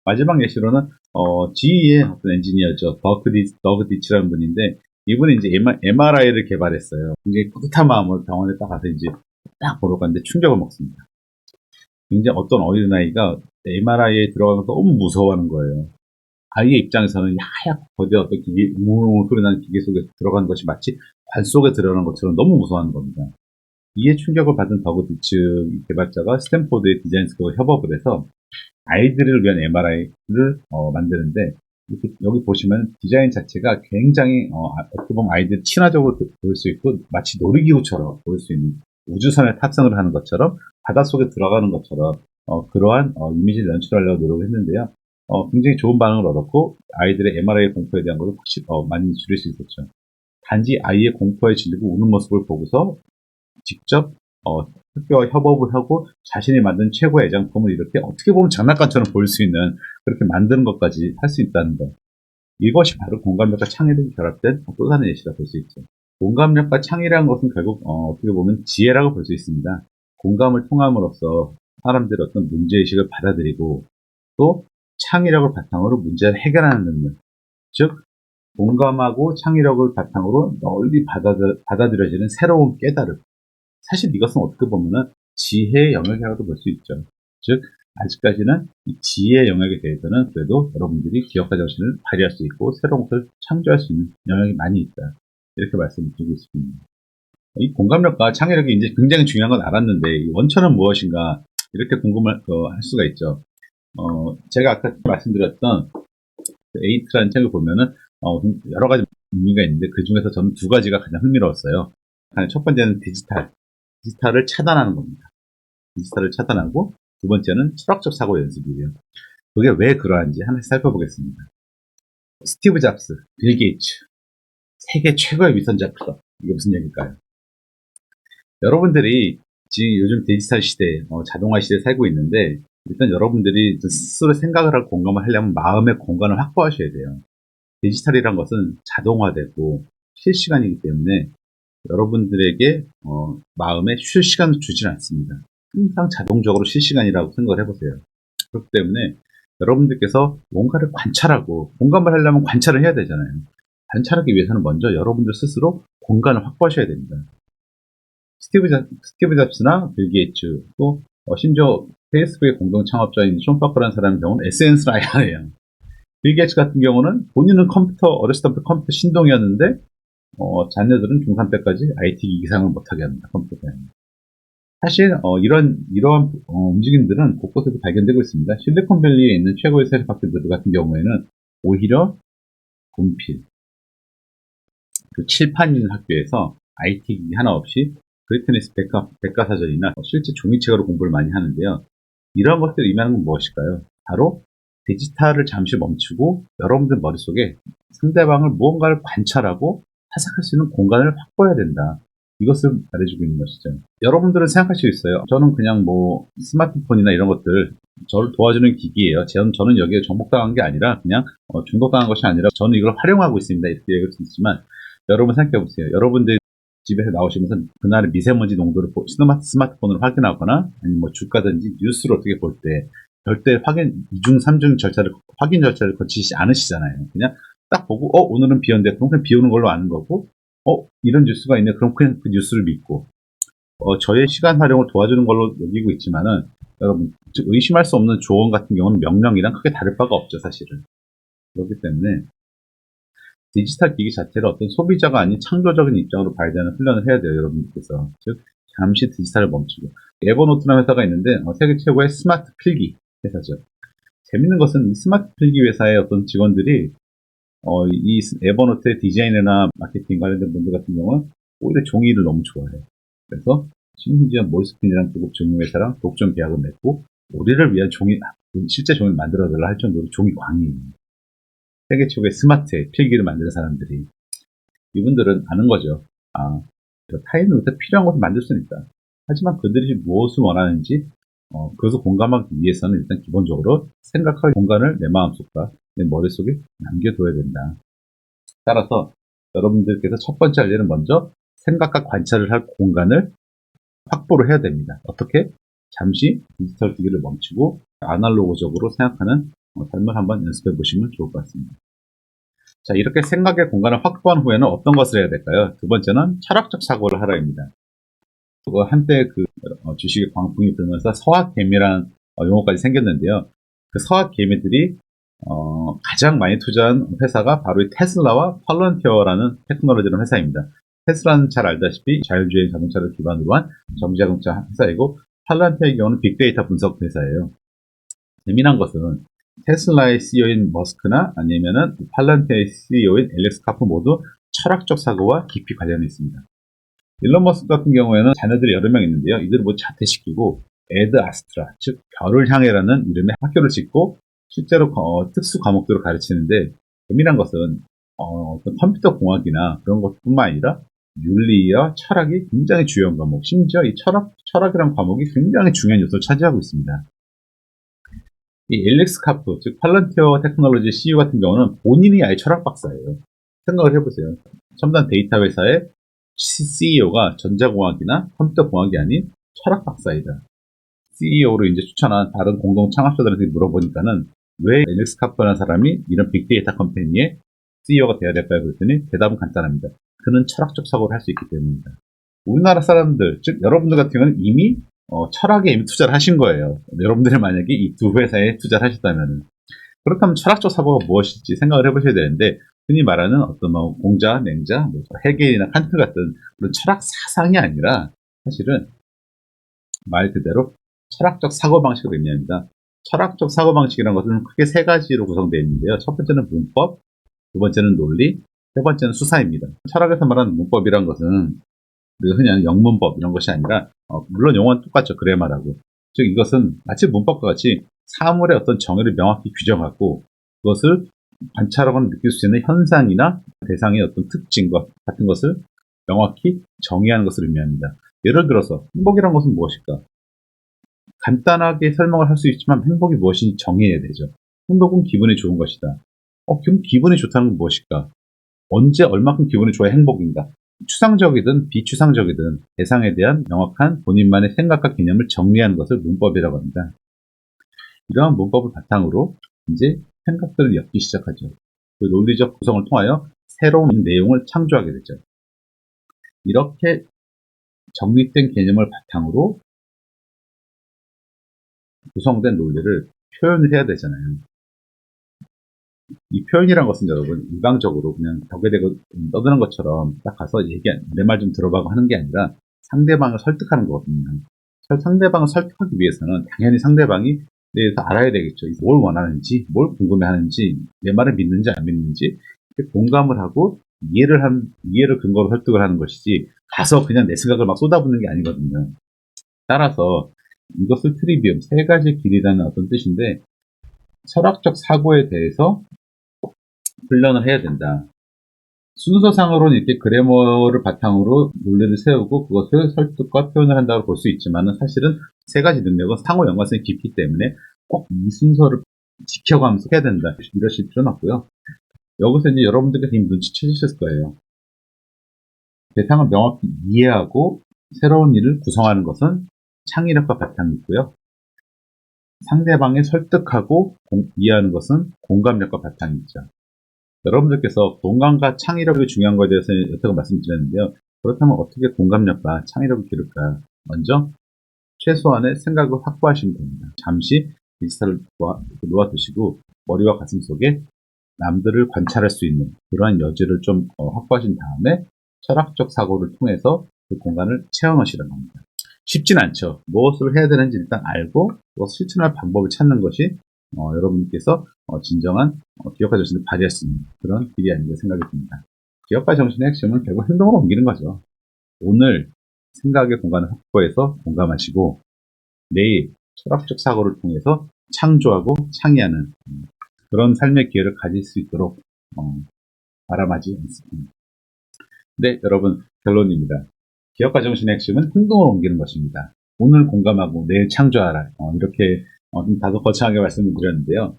마지막 예시로는 GE의 어떤 엔지니어죠. 더그 디치라는 분인데 이분이 이제 MRI를 개발했어요. 굉장히 뿌듯한 마음으로 병원에 딱 가서 이제 딱 보러 갔는데 충격을 먹습니다. 굉장히 어떤 어린아이가 MRI에 들어가서 너무 무서워하는 거예요. 아이의 입장에서는 하얗고 거대 어떤 기계, 웅웅 소리 나는 기계 속에 들어가는 것이 마치 관 속에 들어가는 것처럼 너무 무서워하는 겁니다. 이에 충격을 받은 더그 디츠 개발자가 스탠포드의 디자인 스쿨과 협업을 해서 아이들을 위한 MRI를 만드는데 여기 보시면 디자인 자체가 굉장히 어떻게 보면 아이들 친화적으로 보일 수 있고 마치 놀이기구처럼 보일 수 있는 우주선에 탑승을 하는 것처럼 바닷속에 들어가는 것처럼 그러한 이미지를 연출하려고 노력을 했는데요. 굉장히 좋은 반응을 얻었고 아이들의 MRI 공포에 대한 것을 확실히 많이 줄일 수 있었죠. 단지 아이의 공포에 질리고 우는 모습을 보고서 직접 학교와 협업을 하고 자신이 만든 최고의 애장품을 이렇게 어떻게 보면 장난감처럼 보일 수 있는 그렇게 만드는 것까지 할 수 있다는 것. 이것이 바로 공감력과 창의력이 결합된 또 다른 예시라 볼 수 있죠. 공감력과 창의라는 것은 결국 어떻게 보면 지혜라고 볼 수 있습니다. 공감을 통함으로써 사람들의 어떤 문제의식을 받아들이고 또 창의력을 바탕으로 문제를 해결하는 능력. 즉 공감하고 창의력을 바탕으로 널리 받아들여지는 새로운 깨달음. 사실 이것은 어떻게 보면은 지혜의 영역이라고도 볼 수 있죠. 즉 아직까지는 이 지혜의 영역에 대해서는 그래도 여러분들이 기억과 정신을 발휘할 수 있고 새로운 것을 창조할 수 있는 영역이 많이 있다. 이렇게 말씀을 드리고 싶습니다. 이 공감력과 창의력이 이제 굉장히 중요한 건 알았는데 이 원천은 무엇인가 이렇게 궁금할 할 수가 있죠. 제가 아까 말씀드렸던 에이트라는 책을 보면은 여러 가지 의미가 있는데 그 중에서 저는 두 가지가 가장 흥미로웠어요. 첫 번째는 디지털을 차단하는 겁니다. 디지털을 차단하고 두 번째는 철학적 사고 연습이에요. 그게 왜 그러한지 하나씩 살펴보겠습니다. 스티브 잡스, 빌 게이츠, 세계 최고의 위선자부터 이게 무슨 얘기일까요? 여러분들이 지금 요즘 디지털 시대, 자동화 시대에 살고 있는데 일단 여러분들이 스스로 생각을 하고 공감을 하려면 마음의 공간을 확보하셔야 돼요. 디지털이란 것은 자동화되고 실시간이기 때문에 여러분들에게 마음에 쉴 시간을 주진 않습니다. 항상 자동적으로 실시간이라고 생각을 해보세요. 그렇기 때문에 여러분들께서 뭔가를 관찰하고 공감을 하려면 관찰을 해야 되잖아요. 관찰하기 위해서는 먼저 여러분들 스스로 공간을 확보하셔야 됩니다. 스티브 잡스나 빌 게이츠 또 심지어 페이스북의 공동 창업자인 숀 파커라는 사람의 경우는 SNS 라이어예요. 빌 게이츠 같은 경우는 본인은 어렸을 때부터 컴퓨터 신동이었는데 자녀들은 중3 때까지 IT 기기 사용을 못하게 합니다. 컴퓨터 사용. 사실 이러한 움직임들은 곳곳에서 발견되고 있습니다. 실리콘밸리에 있는 최고의 세력학교들 같은 경우에는 오히려 분필, 그 칠판 있는 학교에서 IT 기기 하나 없이 브리트니스 백과사전이나 실제 종이책으로 공부를 많이 하는데요. 이러한 것들을 의미하는 건 무엇일까요? 바로 디지털을 잠시 멈추고 여러분들 머릿속에 상대방을 무언가를 관찰하고 해석할 수 있는 공간을 확보해야 된다. 이것을 말해주고 있는 것이죠. 여러분들은 생각할 수 있어요. 저는 그냥 스마트폰이나 이런 것들 저를 도와주는 기기예요. 저는 여기에 정복당한 게 아니라 그냥 중독당한 것이 아니라 저는 이걸 활용하고 있습니다. 이렇게 얘기할 수 있지만 여러분 생각해 보세요. 여러분들 집에서 나오시면서 그날의 미세먼지 농도를 스마트폰으로 확인하거나 아니면 주가든지 뉴스를 어떻게 볼 때 절대 2중, 3중 확인 절차를 거치지 않으시잖아요. 그냥 딱 보고 오늘은 비 온대. 그럼 그냥 비 오는 걸로 아는 거고 이런 뉴스가 있네. 그럼 그냥 그 뉴스를 믿고 저의 시간 활용을 도와주는 걸로 여기고 있지만은 여러분 의심할 수 없는 조언 같은 경우는 명령이랑 크게 다를 바가 없죠. 사실은. 그렇기 때문에 디지털 기기 자체를 어떤 소비자가 아닌 창조적인 입장으로 봐야 되는 훈련을 해야 돼요. 여러분들께서. 즉 잠시 디지털을 멈추고. 에버노트라는 회사가 있는데 세계 최고의 스마트 필기 회사죠. 재밌는 것은 이 스마트 필기 회사의 어떤 직원들이 이 에버노트의 디자인이나 마케팅 관련된 분들 같은 경우는 오히려 종이를 너무 좋아해요. 그래서 심지어 몰스핀이라는 고급 종이회사랑 독점 계약을 맺고 우리를 위한 실제 종이를 만들어달라 할 정도로 종이 광이에요. 세계 최고의 스마트 필기를 만드는 사람들이 이분들은 아는 거죠. 타인을 위해서 필요한 것을 만들 수는 있다. 하지만 그들이 무엇을 원하는지 그것을 공감하기 위해서는 일단 기본적으로 생각할 공간을 내 마음속과 내 머릿속에 남겨둬야 된다. 따라서 여러분들께서 첫 번째 할 일은 먼저 생각과 관찰을 할 공간을 확보를 해야 됩니다. 어떻게? 잠시 디지털 기기를 멈추고 아날로그적으로 생각하는 삶을 한번 연습해 보시면 좋을 것 같습니다. 자, 이렇게 생각의 공간을 확보한 후에는 어떤 것을 해야 될까요? 두 번째는 철학적 사고를 하라입니다. 한때 주식의 광풍이 불면서 서학개미라는 용어까지 생겼는데요. 그 서학개미들이 가장 많이 투자한 회사가 바로 이 테슬라와 팔런티어라는 테크놀로지라는 회사입니다. 테슬라는 잘 알다시피 자율주행 자동차를 기반으로 한 전기자동차 회사이고, 팔런티어의 경우는 빅데이터 분석 회사예요. 재미난 것은 테슬라의 CEO인 머스크나 아니면은 팔런티어의 CEO인 앨렉스 카프 모두 철학적 사고와 깊이 관련이 있습니다. 일론 머스크 같은 경우에는 자녀들이 여러 명 있는데요. 이들을 모두 자퇴시키고 에드 아스트라, 즉 별을 향해라는 이름의 학교를 짓고 실제로 특수 과목들을 가르치는데, 재미난 것은 어떤 컴퓨터 공학이나 그런 것뿐만 아니라 윤리와 철학이 굉장히 중요한 과목, 심지어 이 철학이라는 과목이 굉장히 중요한 요소를 차지하고 있습니다. 이 앨렉스 카프, 즉 팔런티어 테크놀로지 CEO 같은 경우는 본인이 아예 철학 박사예요. 생각을 해보세요. 첨단 데이터 회사의 CEO가 전자공학이나 컴퓨터 공학이 아닌 철학 박사이다. CEO로 이제 추천한 다른 공동 창업자들한테 물어보니까는 왜 앨렉스 카프라는 사람이 이런 빅데이터 컴퍼니의 CEO가 돼야 될까요? 그랬더니 대답은 간단합니다. 그는 철학적 사고를 할 수 있기 때문입니다. 우리나라 사람들, 즉 여러분들 같은 경우는 이미 철학에 이미 투자를 하신 거예요. 여러분들이 만약에 이 두 회사에 투자를 하셨다면, 그렇다면 철학적 사고가 무엇일지 생각을 해보셔야 되는데, 흔히 말하는 어떤 공자, 맹자, 헤겔이나 칸트 같은 그런 철학 사상이 아니라 사실은 말 그대로 철학적 사고방식을 의미합니다. 철학적 사고방식이라는 것은 크게 세 가지로 구성되어 있는데요. 첫 번째는 문법, 두 번째는 논리, 세 번째는 수사입니다. 철학에서 말하는 문법이란 것은 우리가 흔히 하는 영문법 이런 것이 아니라, 물론 용어는 똑같죠. 그래마라고. 즉 이것은 마치 문법과 같이 사물의 어떤 정의를 명확히 규정하고 그것을 관찰하거나 느낄 수 있는 현상이나 대상의 어떤 특징과 같은 것을 명확히 정의하는 것을 의미합니다. 예를 들어서 행복이란 것은 무엇일까? 간단하게 설명을 할 수 있지만 행복이 무엇인지 정의해야 되죠. 행복은 기분이 좋은 것이다. 그럼 기분이 좋다는 건 무엇일까? 언제 얼마큼 기분이 좋아야 행복인가? 추상적이든 비추상적이든 대상에 대한 명확한 본인만의 생각과 개념을 정리하는 것을 문법이라고 합니다. 이러한 문법을 바탕으로 이제 생각들을 엮기 시작하죠. 그 논리적 구성을 통하여 새로운 내용을 창조하게 되죠. 이렇게 정립된 개념을 바탕으로 구성된 논리를 표현을 해야 되잖아요. 이 표현이란 것은 여러분 일방적으로 그냥 벽에 대고 떠드는 것처럼 딱 가서 내 말 좀 들어봐고 하는 게 아니라 상대방을 설득하는 거거든요. 상대방을 설득하기 위해서는 당연히 상대방이 내 대해서 알아야 되겠죠. 뭘 원하는지, 뭘 궁금해하는지, 내 말을 믿는지 안 믿는지 공감을 하고 이해를 근거로 설득을 하는 것이지, 가서 그냥 내 생각을 막 쏟아붓는 게 아니거든요. 따라서 이것을 트리비움, 세 가지 길이라는 어떤 뜻인데, 철학적 사고에 대해서 훈련을 해야 된다. 순서상으로는 이렇게 그래머를 바탕으로 논리를 세우고 그것을 설득과 표현을 한다고 볼 수 있지만, 사실은 세 가지 능력은 상호 연관성이 깊기 때문에 꼭 이 순서를 지켜가면서 해야 된다, 이러실 필요는 없고요. 여기서 이제 여러분들께서 이미 눈치채셨을 거예요. 대상을 명확히 이해하고 새로운 일을 구성하는 것은 창의력과 바탕이 있고요. 상대방을 설득하고 이해하는 것은 공감력과 바탕이 있죠. 여러분들께서 공감과 창의력이 중요한 것에 대해서 여태껏 말씀드렸는데요. 그렇다면 어떻게 공감력과 창의력을 기를까? 먼저 최소한의 생각을 확보하시면 됩니다. 잠시 디지털을 놓아두시고 머리와 가슴 속에 남들을 관찰할 수 있는 그러한 여지를 좀 확보하신 다음에 철학적 사고를 통해서 그 공간을 체험하시라는 겁니다. 쉽진 않죠. 무엇을 해야 되는지 일단 알고 또 실천할 방법을 찾는 것이 여러분께서 진정한 기업가 정신을 발휘할 수 있는 그런 길이 아닌가 생각이 듭니다. 기업가 정신의 핵심은 결국 행동으로 옮기는 거죠. 오늘 생각의 공간을 확보해서 공감하시고 내일 철학적 사고를 통해서 창조하고 창의하는 그런 삶의 기회를 가질 수 있도록 바람하지 않습니다. 네, 여러분, 결론입니다. 기업가 정신의 핵심은 행동으로 옮기는 것입니다. 오늘 공감하고 내일 창조하라. 이렇게 좀 다소 거창하게 말씀을 드렸는데요.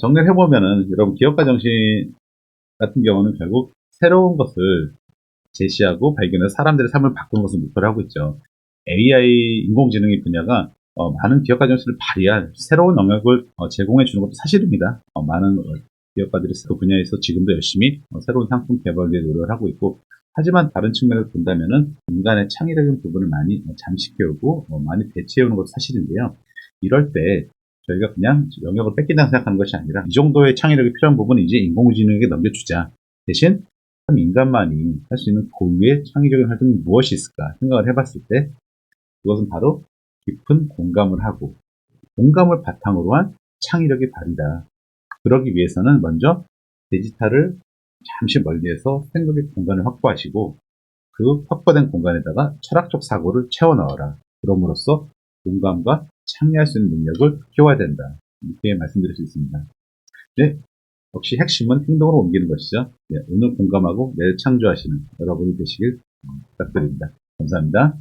정리를 해보면은 여러분 기업가 정신 같은 경우는 결국 새로운 것을 제시하고 발견해서 사람들의 삶을 바꾸는 것을 목표로 하고 있죠. AI 인공지능의 분야가 많은 기업가 점수를 발휘한 새로운 영역을 제공해 주는 것도 사실입니다. 많은 기업가들이 그 분야에서 지금도 열심히 새로운 상품 개발에 노력을 하고 있고, 하지만 다른 측면을 본다면은 인간의 창의적인 부분을 많이 잠식해오고 많이 배치해오는 것도 사실인데요. 이럴 때 저희가 그냥 영역을 뺏긴다고 생각하는 것이 아니라 이 정도의 창의력이 필요한 부분은 이제 인공지능에게 넘겨주자. 대신 참 인간만이 할 수 있는 고유의 창의적인 활동이 무엇이 있을까 생각을 해봤을 때, 그것은 바로 깊은 공감을 하고 공감을 바탕으로 한 창의력의 발휘다. 그러기 위해서는 먼저 디지털을 잠시 멀리해서 생각의 공간을 확보하시고, 그 확보된 공간에다가 철학적 사고를 채워 넣어라. 그럼으로써 공감과 창의할 수 있는 능력을 키워야 된다. 이렇게 말씀드릴 수 있습니다. 네, 역시 핵심은 행동으로 옮기는 것이죠. 네, 오늘 공감하고 내일 창조하시는 여러분이 되시길 부탁드립니다. 감사합니다.